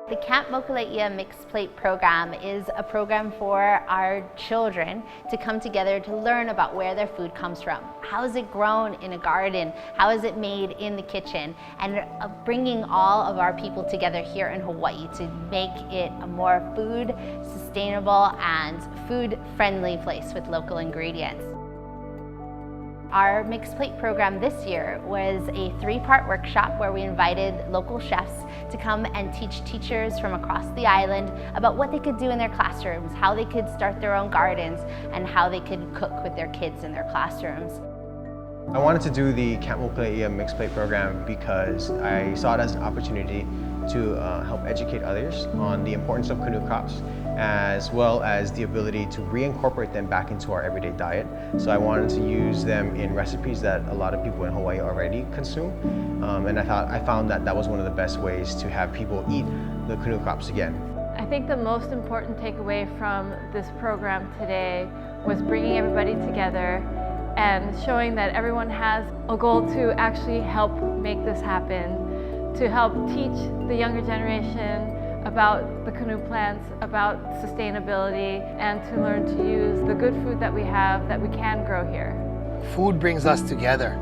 The Camp Mokulē Mixed Plate program is a program for our children to come together to learn about where their food comes from. How is it grown in a garden? How is it made in the kitchen? And bringing all of our people together here in Hawaii to make it a more food sustainable and food friendly place with local ingredients. Our mixed plate program this year was a 3-part workshop where we invited local chefs to come and teach teachers from across the island about what they could do in their classrooms, how they could start their own gardens, and how they could cook with their kids in their classrooms. I wanted to do the Camp Mokulē Mixed Plate program because I saw it as an opportunity to help educate others on the importance of canoe crops, as well as the ability to reincorporate them back into our everyday diet. So I wanted to use them in recipes that a lot of people in Hawaii already consume. And I found that that was one of the best ways to have people eat the canoe crops again. I think the most important takeaway from this program today was bringing everybody together and showing that everyone has a goal to actually help make this happen, to help teach the younger generation about the canoe plants, about sustainability, and to learn to use the good food that we have that we can grow here. Food brings us together.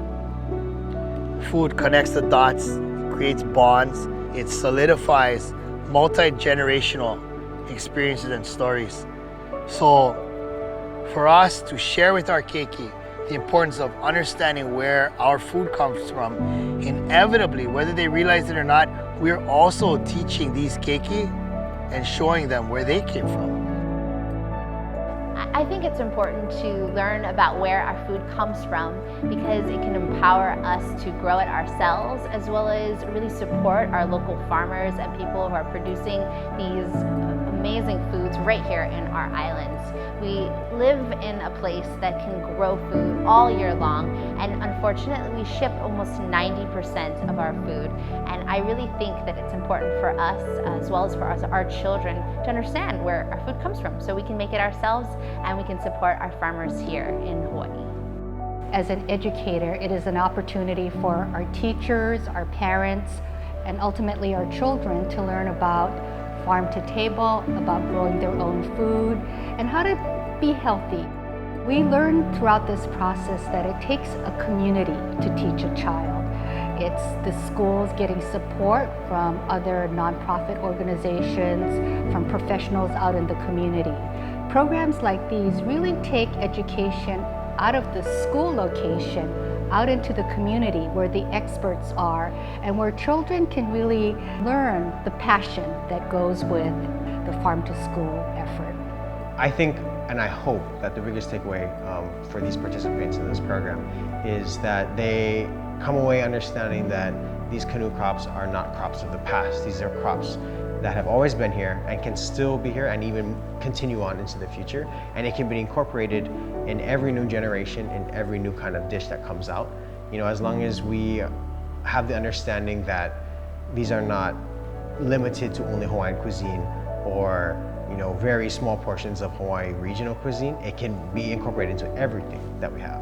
Food connects the dots, creates bonds, it solidifies multi-generational experiences and stories. So for us to share with our keiki the importance of understanding where our food comes from, inevitably, whether they realize it or not, we're also teaching these keiki and showing them where they came from. I think it's important to learn about where our food comes from because it can empower us to grow it ourselves, as well as really support our local farmers and people who are producing these amazing foods right here in our islands. We live in a place that can grow food all year long, and unfortunately we ship almost 90% of our food. And I really think that it's important for us, as well as for our children, to understand where our food comes from so we can make it ourselves and we can support our farmers here in Hawaii. As an educator, it is an opportunity for our teachers, our parents, and ultimately our children to learn about farm to table, about growing their own food, and how to be healthy. We learn throughout this process that it takes a community to teach a child. It's the schools getting support from other nonprofit organizations, from professionals out in the community. Programs like these really take education out of the school location, out into the community where the experts are, and where children can really learn the passion that goes with the farm to school effort. I think and I hope that the biggest takeaway for these participants in this program is that they come away understanding that these canoe crops are not crops of the past. These are crops that have always been here and can still be here and even continue on into the future. And it can be incorporated in every new generation, in every new kind of dish that comes out. You know, as long as we have the understanding that these are not limited to only Hawaiian cuisine or, you know, very small portions of Hawaii regional cuisine, it can be incorporated into everything that we have.